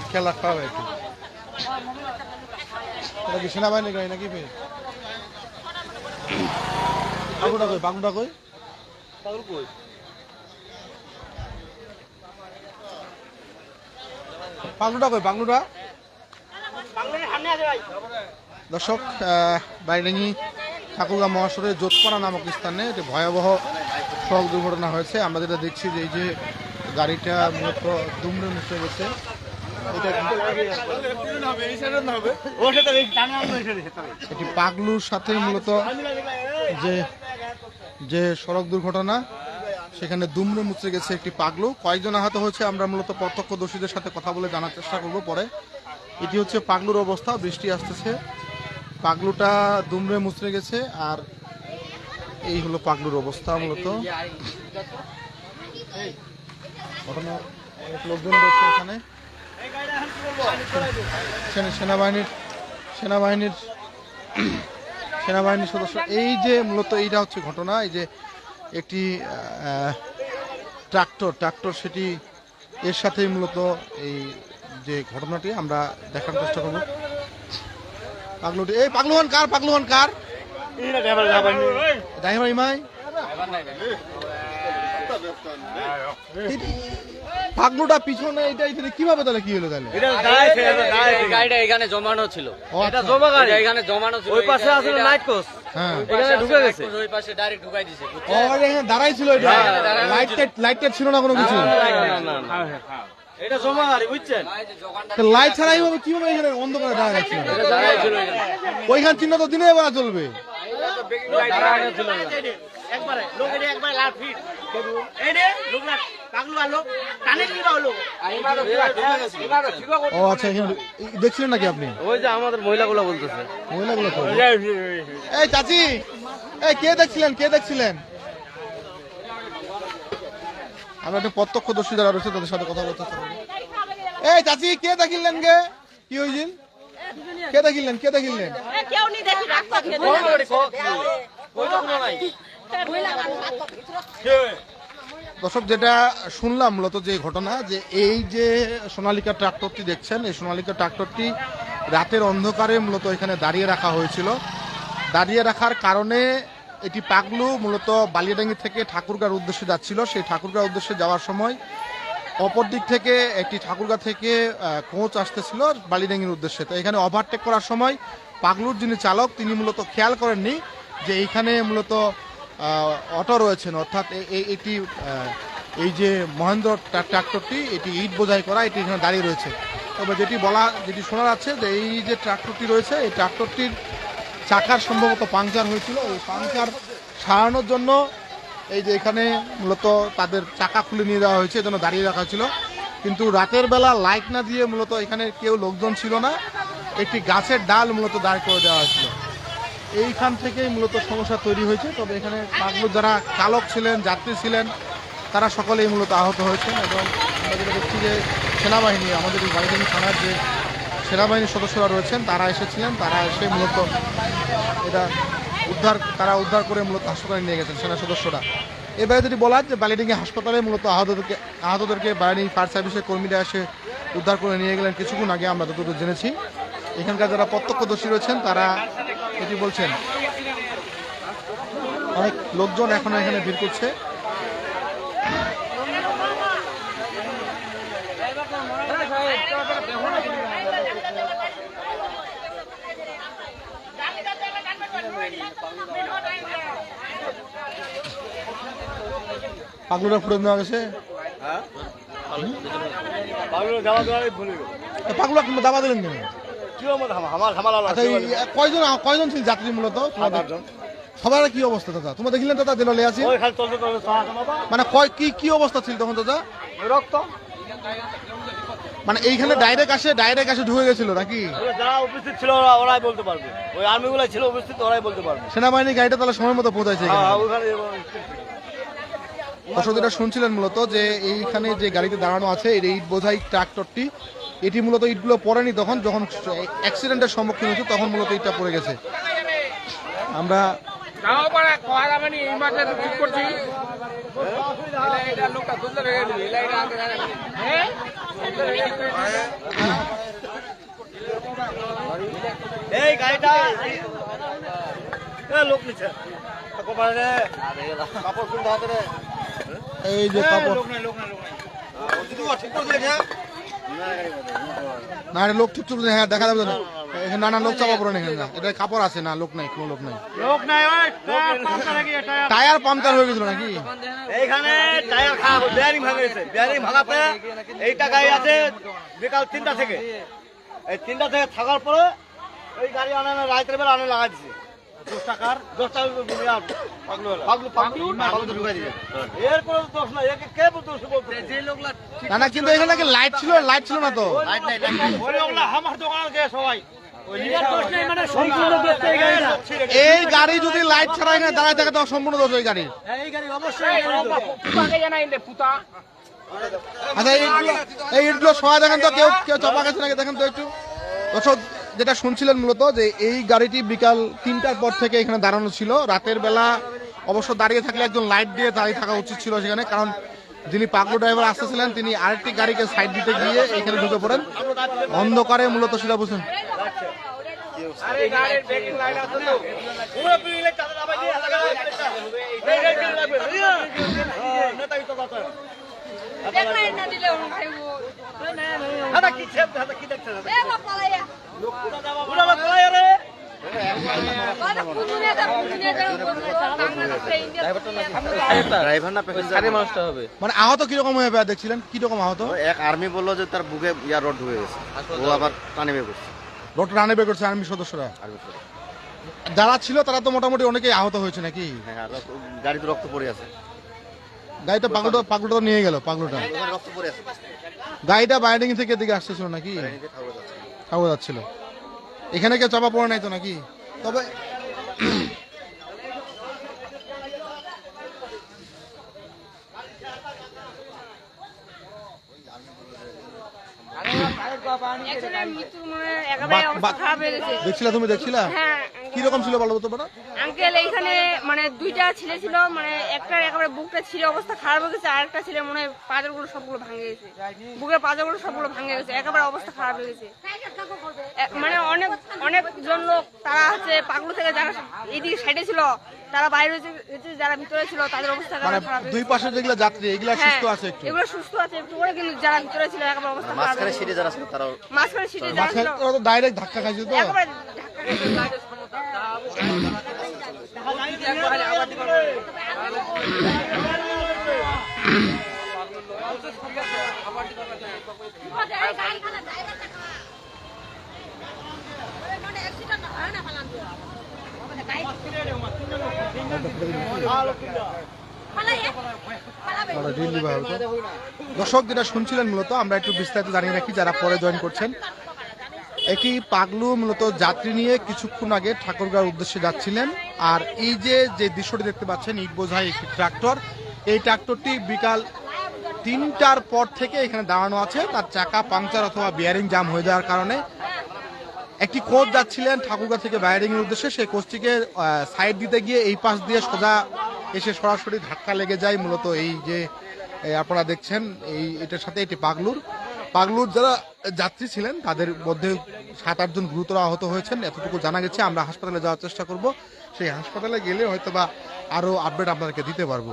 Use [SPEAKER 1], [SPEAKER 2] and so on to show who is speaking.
[SPEAKER 1] খেয়াল রাখতে হবে একটু। এটা কি সেনাবাহিনীর গাড়ি নাকি? বাগুটা কই? বাগুটা কই? পাগলুটা কই? পাগলুটা দর্শক, বাইরেঙ্গি ঠাকুরগাঁ মহাসড়কের যোধপাড়া নামক স্থানে একটি ভয়াবহ সড়ক দুর্ঘটনা হয়েছে। আমরা যেটা দেখছি যে এই যে গাড়িটা মূলত দুমড়ে মুচড়ে গেছে। এটি পাগলুর সাথে মূলত যে সড়ক দুর্ঘটনা, সেখানে দুমড়ে মুচড়ে গেছে একটি পাগলু। কয়েকজন আহত হয়েছে। আমরা মূলত প্রত্যক্ষদর্শীদের সাথে কথা বলে জানার চেষ্টা করব পরে। এটি হচ্ছে পাগলুর অবস্থা। বৃষ্টি আসতেছে, পাগলুটা দুমড়ে মুচড়ে গেছে। আর এই হলো পাগলুর অবস্থা। মূলত ঘটনা অনেক লোকজন রয়েছে এখানে। সেনাবাহিনীর সদস্য। এই যে মূলত এইটা হচ্ছে ঘটনা। এই যে একটি ট্রাক্টর সেটি এর সাথেই মূলত এই যে ঘটনাটি আমরা দেখার চেষ্টা করব। পাগলুটি এই পাগলুহান কার ড্রাইভার ইমাই পাগলুটা পিছনে এটা কিভাবে তাহলে কি হলো? তাহলে
[SPEAKER 2] গাড়িটা এখানে জমানো ছিল, এটা জমা গাড়ি এখানে জমানো ছিল। ওই পাশে আসলে নাইট কোচ, হ্যাঁ এখানে ঢুকে গেছে। ওই পাশে ডাইরেক্ট ঢুকাই দিয়েছে।
[SPEAKER 1] ও এখানে দাঁড়াই ছিল। এটা লাইট ছিল না কোনো কিছু?
[SPEAKER 2] না এটা জমা গাড়ি, বুঝছেন?
[SPEAKER 1] লাইট ছাড়াই হবে কিভাবে এখানে অন্ধকারে দাঁড়া যাচ্ছে? ওইখান চিহ্ন তো দিনে বেলা চলবে। ও আচ্ছা, এখানে দেখছিলেন নাকি আপনি?
[SPEAKER 2] ওই যে আমাদের মহিলাগুলো বলতেছে।
[SPEAKER 1] মহিলাগুলো এই চাচি, এই কে দেখছিলেন? আমরা একটা প্রত্যক্ষদর্শী যারা রয়েছে তাদের সাথে কথা বলতে চাই। এই চাচি, কে দেখিলেন গে? কি হয়েছিল? কে দেখিলেন? দর্শক, যেটা শুনলাম মূলত যে ঘটনা, যে এই যে সোনালিকা ট্রাক্টরটি দেখছেন, এই সোনালিকা ট্রাক্টরটি রাতের অন্ধকারে মূলত এখানে দাঁড়িয়ে রাখা হয়েছিল। দাঁড়িয়ে রাখার কারণে এটি পাগলু মূলত বালিয়াডাঙ্গি থেকে ঠাকুরগাঁর উদ্দেশ্যে যাচ্ছিল। সেই ঠাকুরগাঁর উদ্দেশ্যে যাওয়ার সময় অপর দিক থেকে একটি ঠাকুরগাঁ থেকে কোচ আসতেছিল বালিডাঙ্গির উদ্দেশ্যে। তো এখানে ওভারটেক করার সময় পাগলুর যিনি চালক তিনি মূলত খেয়াল করেননি যে এইখানে মূলত অটো রয়েছেন, অর্থাৎ এটি এই যে মহেন্দ্র ট্রাক্টরটি এটি ইট বোঝাই করা, এটি এখানে দাঁড়িয়ে রয়েছে। তবে যেটি শোনা যাচ্ছে যে এই যে ট্রাক্টরটি রয়েছে, এই ট্রাক্টরটির চাকার সম্ভবত পাংচার হয়েছিল। এই পাংচার সারানোর জন্য এই যে এখানে মূলত তাদের চাকা খুলে নিয়ে যাওয়া হয়েছে, এজন্য দাঁড়িয়ে রাখা ছিল। কিন্তু রাতের বেলা লাইট না দিয়ে মূলত এখানে কেউ লোকজন ছিল না, একটি গাছের ডাল মূলত দাঁড় করে দেওয়া হয়েছিল। এইখান থেকেই মূলত সমস্যা তৈরি হয়েছে। তবে এখানে পাগলুর যারা চালক ছিলেন, যাত্রী ছিলেন, তারা সকলেই মূলত আহত হয়েছেন। এবং আমরা যেটা দেখছি যে সেনাবাহিনী, আমাদের এই বালিডাঙ্গি থানার যে সেনাবাহিনীর সদস্যরা রয়েছেন তারা এসেছিলেন। তারা এসে মূলত এটা উদ্ধার করে মূলত হাসপাতালে নিয়ে গেছেন সেনা সদস্যরা। এবারে যদি বলা যে বালিডাঙ্গি হাসপাতালে মূলত আহতদেরকে বাহিনী ফায়ার সার্ভিসের কর্মীরা এসে উদ্ধার করে নিয়ে গেলেন কিছুক্ষণ আগে, আমরা যতদূর জেনেছি। এখানকার যারা প্রত্যক্ষদর্শী রয়েছেন তারা এটি বলছেন। অনেক লোকজন এখনো এখানে ভিড় করছে। পাগলুরা ফুটে নেওয়া গেছে। পাগলুরা দাবা দিলেন কেন? কয়জন ছিল যাত্রী মূলত? সবার কি অবস্থা দাদা? তোমরা দেখলেন দাদা দিলে আছে মানে কি অবস্থা ছিল তখন দাদা?
[SPEAKER 2] রক্ত
[SPEAKER 1] মানে এইখানে ডাইরেক্ট আসে ঢুকে গেছিল নাকি?
[SPEAKER 2] যারা উপস্থিত ছিল ওরাই বলতে পারবে, ওই আর্মিগুলো ছিল উপস্থিত, ওরাই বলতে পারবে।
[SPEAKER 1] সেনাবাহিনীর গাড়িটা তাহলে সময় মতো পৌঁছাইছে। দর্শক, যেটা শুনছিলেন মূলত যে এইখানে যে গাড়িতে দাঁড়ানো আছে এই ইট বোঝাই ট্রাক্টরটি, এটি মূলত ইটগুলো পড়েনি যখন অ্যাক্সিডেন্টের সম্মুখীন হয়েছে তখন মূলত ইটটা পড়ে গেছে। আমরা
[SPEAKER 2] এই গাড়িটা লোক নিচ্ছে কাপড় খুলতে হাতে রে
[SPEAKER 1] এই যে কাপড় না এটা লোক ঠিক চলছে, হ্যাঁ দেখা যাবে না এখানে নানা লোক চাপা পড়ে এখানে না, এটা কাপড় আছে না, লোক নাই, কোনো লোক নাই। টায়ার পাংচার হয়ে গেছিল নাকি?
[SPEAKER 2] এইখানে টায়ার খারাপ, বেয়ারিং ভাঙে গেছে। বেয়ারিং ভাঙাতে এইটা গাড়ি আছে বিকাল 3টা থেকে, এই 3টা থেকে থাকার পরে এই গাড়ি আনে রাতের বেলা আনে লাগাই দিছে 10 টাকার 10 টাকা পাগলু ঢুকাই দিবে। এরপরে দোষ না, একে কে দোষ বলতে? যে লোকলা
[SPEAKER 1] না না, কিন্তু এখানে কি লাইট ছিল? লাইট ছিল না তো।
[SPEAKER 2] লাইট নাই, ওই লোকলা আমার দোকানে গিয়ে সবাই
[SPEAKER 1] এই গাড়ি যদি লাইট ছাড়া এখানে দাঁড়ায় থাকে তো সম্পূর্ণ দোষ ওই গাড়ি। আচ্ছা এই ইটগুলো সবাই দেখেন তো, কেউ কেউ চাপা গেছে নাকি দেখেন তো একটু। দর্শক যেটা শুনছিলেন মূলত যে এই গাড়িটি বিকাল 3টার পর থেকে এখানে দাঁড়ানো ছিল। রাতের বেলা অবশ্য দাঁড়িয়ে থাকলে একজন লাইট দিয়ে দাঁড়িয়ে থাকা উচিত ছিল সেখানে, কারণ যিনি পাগলু ড্রাইভার আসতেছিলেন তিনি আরেকটি গাড়িকে সাইড দিতে গিয়ে এখানে ঢুকে পড়েন। অন্ধকারে মূলত সেটা বুঝছেন। মানে আহত কিরকম হয়ে দেখছিলেন, কিরকম আহত?
[SPEAKER 2] এক আর্মি বললো যে তার বুকে রড ঢুকে গেছে, ও আবার টানে বের করছে।
[SPEAKER 1] রড টানে বের করছে আর্মি সদস্যরা? যারা ছিল তারা তো মোটামুটি অনেকেই আহত হয়েছে নাকি?
[SPEAKER 2] হ্যাঁ, গাড়িতে রক্ত পড়ে আছে।
[SPEAKER 1] গাড়িটা পাগলুটা নিয়ে গেল, পাগলুটা
[SPEAKER 2] রক্ত পড়ে আছে।
[SPEAKER 1] গাড়িটা বাইডিং থেকে এদিকে আসতেছিল নাকি? খাওয়া যাচ্ছিল। এখানে কেউ চাপা পড়ে নাই তো নাকি? তবে দেখছিলা তুমি? দেখছিলা কিরকম ছিল বলো তো?
[SPEAKER 3] আঙ্কেল এইখানে মানে দুইটা ছেলে ছিল, মানে একটা একেবারে বুকটা ছিল অবস্থা খারাপ হয়ে গেছে, আর একটা ছেলে মনে হয় পাঁজরগুলো সবগুলো ভাঙে গেছে, বুকের পাঁজরগুলো সবগুলো ভাঙে গেছে, একেবারে অবস্থা খারাপ হয়ে গেছে। মানে অনেকজন লোক তারা হচ্ছে পাগলু থেকে যারা এইদিকে সাইডে ছিল তারা বাইরে হয়েছে, যারা ভিতরে ছিল তাদের অবস্থা খারাপ।
[SPEAKER 1] দুই পাশে যেগুলো যাত্রী এগুলা সুস্থ আছে একটু,
[SPEAKER 3] এগুলো সুস্থ আছে একটু করে, কিন্তু যারা ভিতরে ছিল একেবারে অবস্থা খারাপ।
[SPEAKER 2] মাঝখানে সিটে যারা ছিল তারা
[SPEAKER 3] মাঝখানে সিটে যারা ছিল
[SPEAKER 1] ডাইরেক্ট ধাক্কা খাইছে তো,
[SPEAKER 3] একেবারে ধাক্কা
[SPEAKER 1] দর্শক যেটা শুনছিলেন মূলত আমরা একটু বিস্তারিত জানিয়ে রাখি যারা পরে জয়েন করছেন। একটি পাগলু মূলত যাত্রী নিয়ে কিছুক্ষণ আগে ঠাকুরগাঁওর উদ্দেশ্যে যাচ্ছিলেন, আর এই যে দৃশ্যটি দেখতে পাচ্ছেন ইট বোঝাই একটি ট্রাক্টর, এই ট্রাক্টরটি বিকাল 3টার পর থেকে এখানে দাঁড়ানো আছে। তার চাকা পাংচার অথবা বিয়ারিং জাম হয়ে যাওয়ার কারণে একটি কোচ যাচ্ছিলেন ঠাকুরগাঁও থেকে বায়ারিং এর উদ্দেশ্যে, সেই কোচটিকে সাইড দিতে গিয়ে এই পাশ দিয়ে সোজা এসে সরাসরি ধাক্কা লেগে যায়। মূলত এই যে আপনারা দেখছেন এটার সাথে এটি পাগলুর যারা যাত্রী ছিলেন তাদের মধ্যে 7-8 জন গুরুতর আহত হয়েছেন এতটুকু জানা গেছে। আমরা হাসপাতালে যাওয়ার চেষ্টা করব, সেই হাসপাতালে গেলে হয়তো বা আরো আপডেট আপনাদেরকে দিতে পারবো।